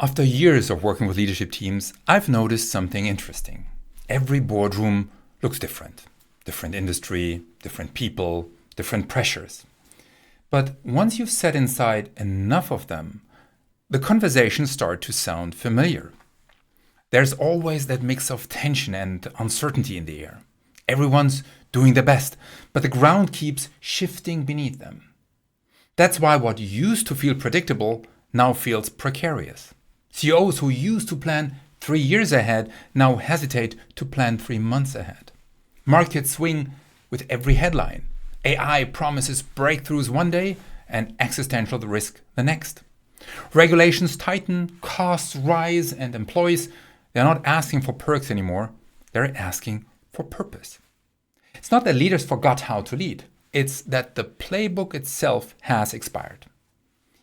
After years of working with leadership teams, I've noticed something interesting. Every boardroom looks different. Different industry, different people, different pressures. But once you've sat inside enough of them, the conversations start to sound familiar. There's always that mix of tension and uncertainty in the air. Everyone's doing their best, but the ground keeps shifting beneath them. That's why what used to feel predictable now feels precarious. CEOs who used to plan 3 years ahead now hesitate to plan 3 months ahead. Markets swing with every headline. AI promises breakthroughs one day and existential risk the next. Regulations tighten, costs rise, and employees, they're not asking for perks anymore. They're asking for purpose. It's not that leaders forgot how to lead. It's that the playbook itself has expired.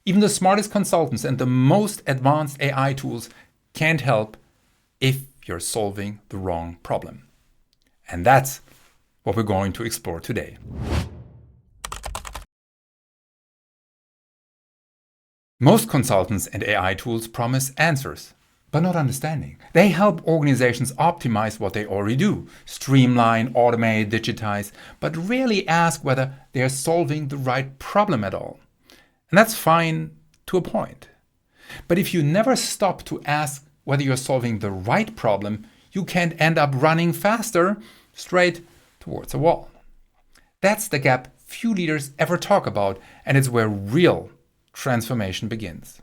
Even the smartest consultants and the most advanced AI tools can't help if you're solving the wrong problem. And that's what we're going to explore today. Most consultants and AI tools promise answers, but not understanding. They help organizations optimize what they already do, streamline, automate, digitize, but rarely ask whether they're solving the right problem at all. And that's fine to a point. But if you never stop to ask whether you're solving the right problem, you can end up running faster straight towards a wall. That's the gap few leaders ever talk about, and it's where real transformation begins.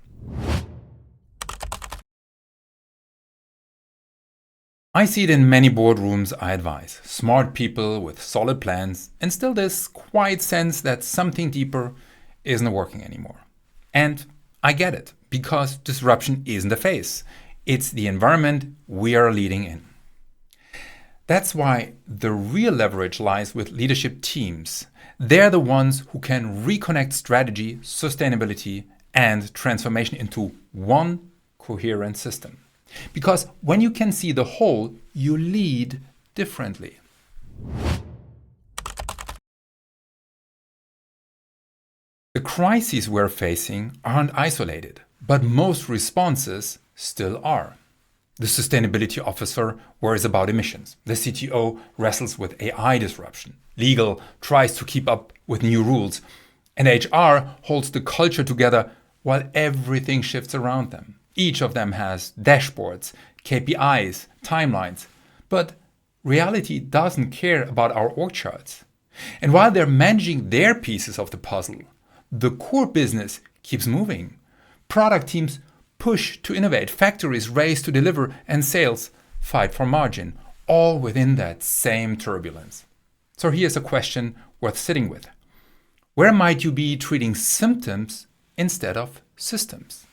I see it in many boardrooms I advise. Smart people with solid plans, and still this quiet sense that something deeper isn't working anymore. And I get it, because disruption isn't a phase. It's the environment we are leading in. That's why the real leverage lies with leadership teams. They're the ones who can reconnect strategy, sustainability, and transformation into one coherent system. Because when you can see the whole, you lead differently. The crises we're facing aren't isolated, but most responses still are. The sustainability officer worries about emissions. The CTO wrestles with AI disruption. Legal tries to keep up with new rules. And HR holds the culture together while everything shifts around them. Each of them has dashboards, KPIs, timelines. But reality doesn't care about our org charts. And while they're managing their pieces of the puzzle, the core business keeps moving. Product teams push to innovate, factories race to deliver, and sales fight for margin, all within that same turbulence. So here's a question worth sitting with. Where might you be treating symptoms instead of systems?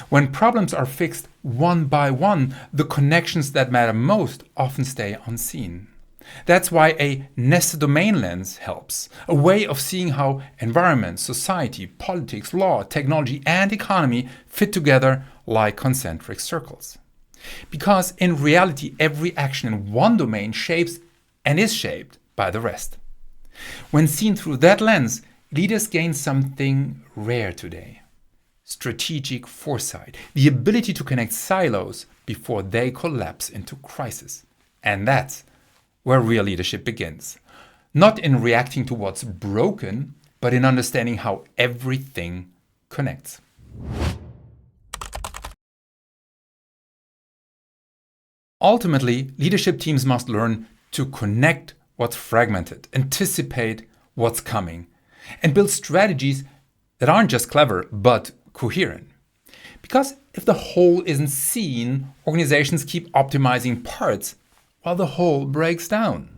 When problems are fixed one by one, the connections that matter most often stay unseen. That's why a nested domain lens helps, a way of seeing how environment, society, politics, law, technology, and economy fit together like concentric circles. Because in reality, every action in one domain shapes and is shaped by the rest. When seen through that lens, leaders gain something rare today: strategic foresight, the ability to connect silos before they collapse into crisis. And that's where real leadership begins. Not in reacting to what's broken, but in understanding how everything connects. Ultimately, leadership teams must learn to connect what's fragmented, anticipate what's coming, and build strategies that aren't just clever, but coherent. Because if the whole isn't seen, organizations keep optimizing parts while the whole breaks down.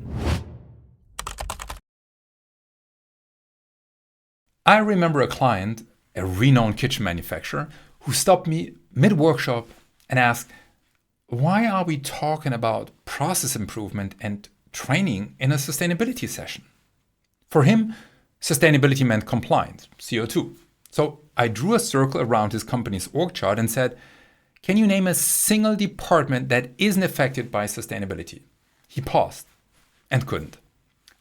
I remember a client, a renowned kitchen manufacturer, who stopped me mid-workshop and asked, why are we talking about process improvement and training in a sustainability session? For him, sustainability meant compliance, CO2. So I drew a circle around his company's org chart and said, can you name a single department that isn't affected by sustainability? He paused and couldn't.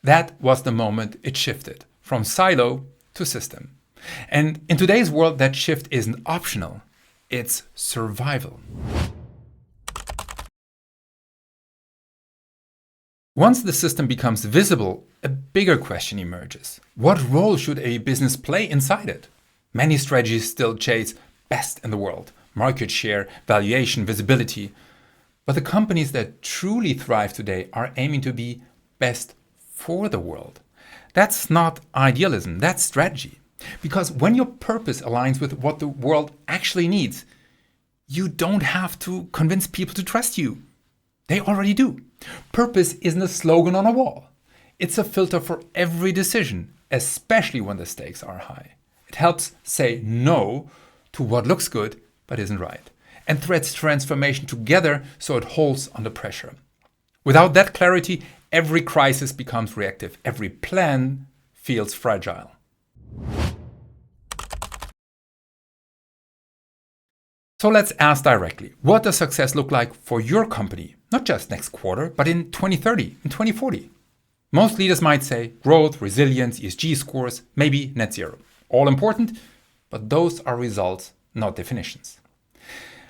That was the moment it shifted from silo to system. And in today's world, that shift isn't optional. it's survival. Once the system becomes visible, a bigger question emerges. What role should a business play inside it? Many strategies still chase best in the world, market share, valuation, visibility. But the companies that truly thrive today are aiming to be best for the world. That's not idealism, that's strategy. Because when your purpose aligns with what the world actually needs, you don't have to convince people to trust you. They already do. Purpose isn't a slogan on a wall. It's a filter for every decision, especially when the stakes are high. It helps say no to what looks good but isn't right, and threads transformation together so it holds under pressure. Without that clarity, every crisis becomes reactive. Every plan feels fragile. So let's ask directly, what does success look like for your company? Not just next quarter, but in 2030, in 2040. Most leaders might say growth, resilience, ESG scores, maybe net zero. All important, but those are results, not definitions.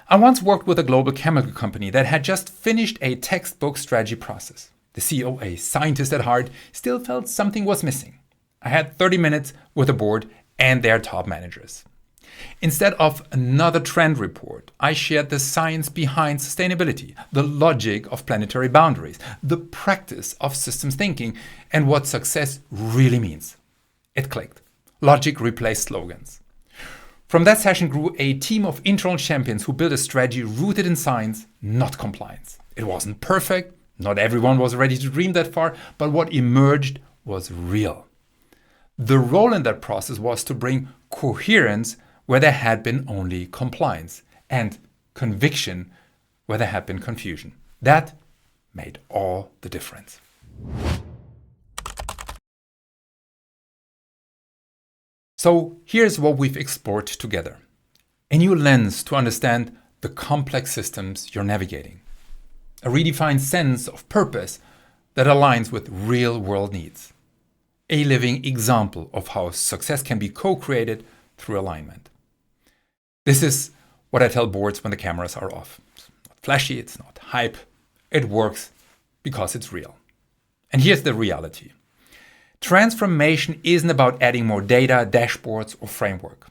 I once worked with a global chemical company that had just finished a textbook strategy process. The CEO, a scientist at heart, still felt something was missing. I had 30 minutes with the board and their top managers. Instead of another trend report, I shared the science behind sustainability, the logic of planetary boundaries, the practice of systems thinking, and what success really means. It clicked. Logic replaced slogans. From that session grew a team of internal champions who built a strategy rooted in science, not compliance. It wasn't perfect, not everyone was ready to dream that far, but what emerged was real. The role in that process was to bring coherence where there had been only compliance, and conviction where there had been confusion. That made all the difference. So here's what we've explored together. A new lens to understand the complex systems you're navigating. A redefined sense of purpose that aligns with real-world needs. A living example of how success can be co-created through alignment. This is what I tell boards when the cameras are off. It's not flashy, it's not hype. It works because it's real. And here's the reality. Transformation isn't about adding more data, dashboards, or framework.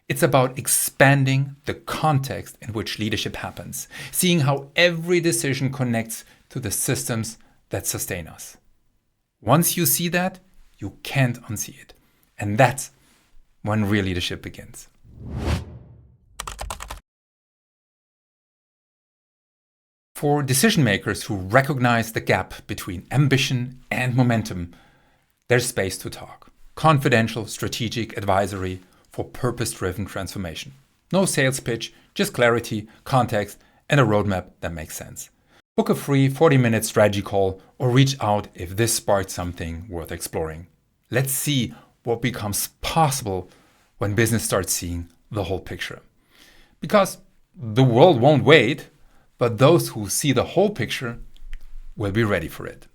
It's about expanding the context in which leadership happens, seeing how every decision connects to the systems that sustain us. Once you see that, you can't unsee it. And that's when real leadership begins. For decision makers who recognize the gap between ambition and momentum, there's space to talk. Confidential, strategic advisory for purpose-driven transformation. No sales pitch, just clarity, context, and a roadmap that makes sense. Book a free 40-minute strategy call or reach out if this sparked something worth exploring. Let's see what becomes possible when business starts seeing the whole picture. Because the world won't wait, but those who see the whole picture will be ready for it.